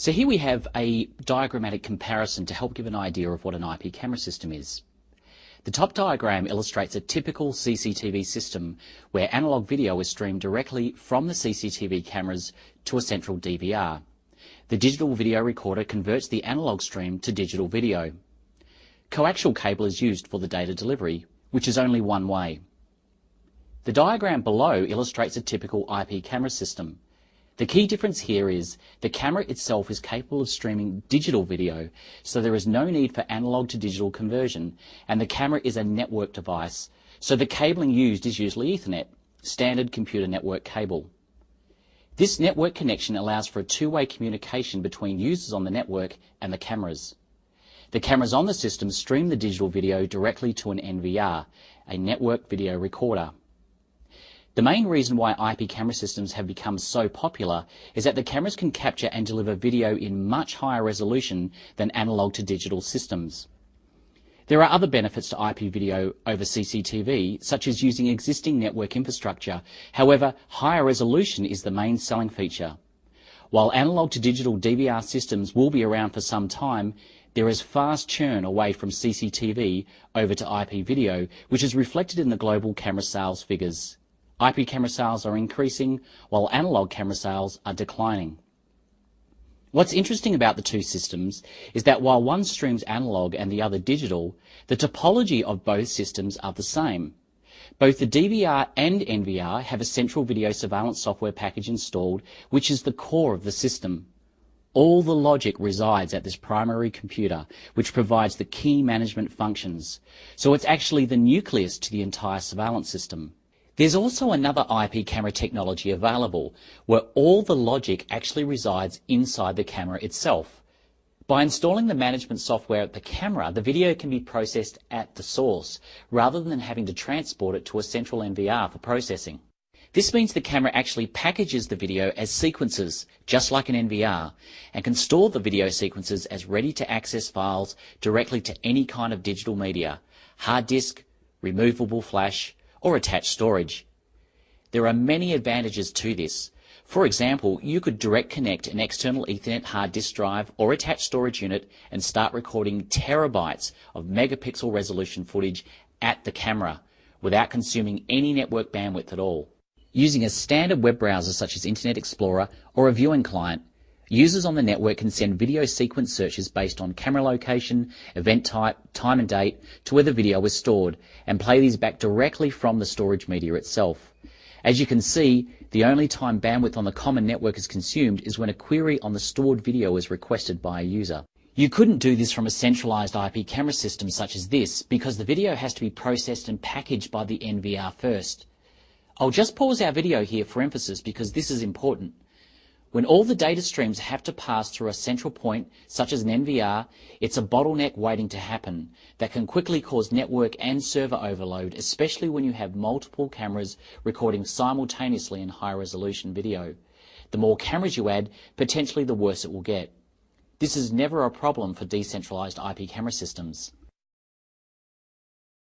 So here we have a diagrammatic comparison to help give an idea of what an IP camera system is. The top diagram illustrates a typical CCTV system where analog video is streamed directly from the CCTV cameras to a central DVR. The digital video recorder converts the analog stream to digital video. Coaxial cable is used for the data delivery, which is only one way. The diagram below illustrates a typical IP camera system. The key difference here is the camera itself is capable of streaming digital video, so there is no need for analog to digital conversion, and the camera is a network device, so the cabling used is usually Ethernet, standard computer network cable. This network connection allows for a two-way communication between users on the network and the cameras. The cameras on the system stream the digital video directly to an NVR, a network video recorder. The main reason why IP camera systems have become so popular is that the cameras can capture and deliver video in much higher resolution than analog to digital systems. There are other benefits to IP video over CCTV, such as using existing network infrastructure. However, higher resolution is the main selling feature. While analog to digital DVR systems will be around for some time, there is fast churn away from CCTV over to IP video, which is reflected in the global camera sales figures. IP camera sales are increasing, while analog camera sales are declining. What's interesting about the two systems is that while one streams analog and the other digital, the topology of both systems are the same. Both the DVR and NVR have a central video surveillance software package installed, which is the core of the system. All the logic resides at this primary computer, which provides the key management functions. So it's actually the nucleus to the entire surveillance system. There's also another IP camera technology available, where all the logic actually resides inside the camera itself. By installing the management software at the camera, the video can be processed at the source, rather than having to transport it to a central NVR for processing. This means the camera actually packages the video as sequences, just like an NVR, and can store the video sequences as ready-to-access files directly to any kind of digital media, hard disk, removable flash, or attached storage. There are many advantages to this. For example, you could direct connect an external Ethernet hard disk drive or attached storage unit and start recording terabytes of megapixel resolution footage at the camera without consuming any network bandwidth at all. Using a standard web browser such as Internet Explorer or a viewing client, users on the network can send video sequence searches based on camera location, event type, time and date to where the video was stored, and play these back directly from the storage media itself. As you can see, the only time bandwidth on the common network is consumed is when a query on the stored video is requested by a user. You couldn't do this from a centralized IP camera system such as this because the video has to be processed and packaged by the NVR first. I'll just pause our video here for emphasis because this is important. When all the data streams have to pass through a central point, such as an NVR, it's a bottleneck waiting to happen that can quickly cause network and server overload, especially when you have multiple cameras recording simultaneously in high-resolution video. The more cameras you add, potentially the worse it will get. This is never a problem for decentralized IP camera systems.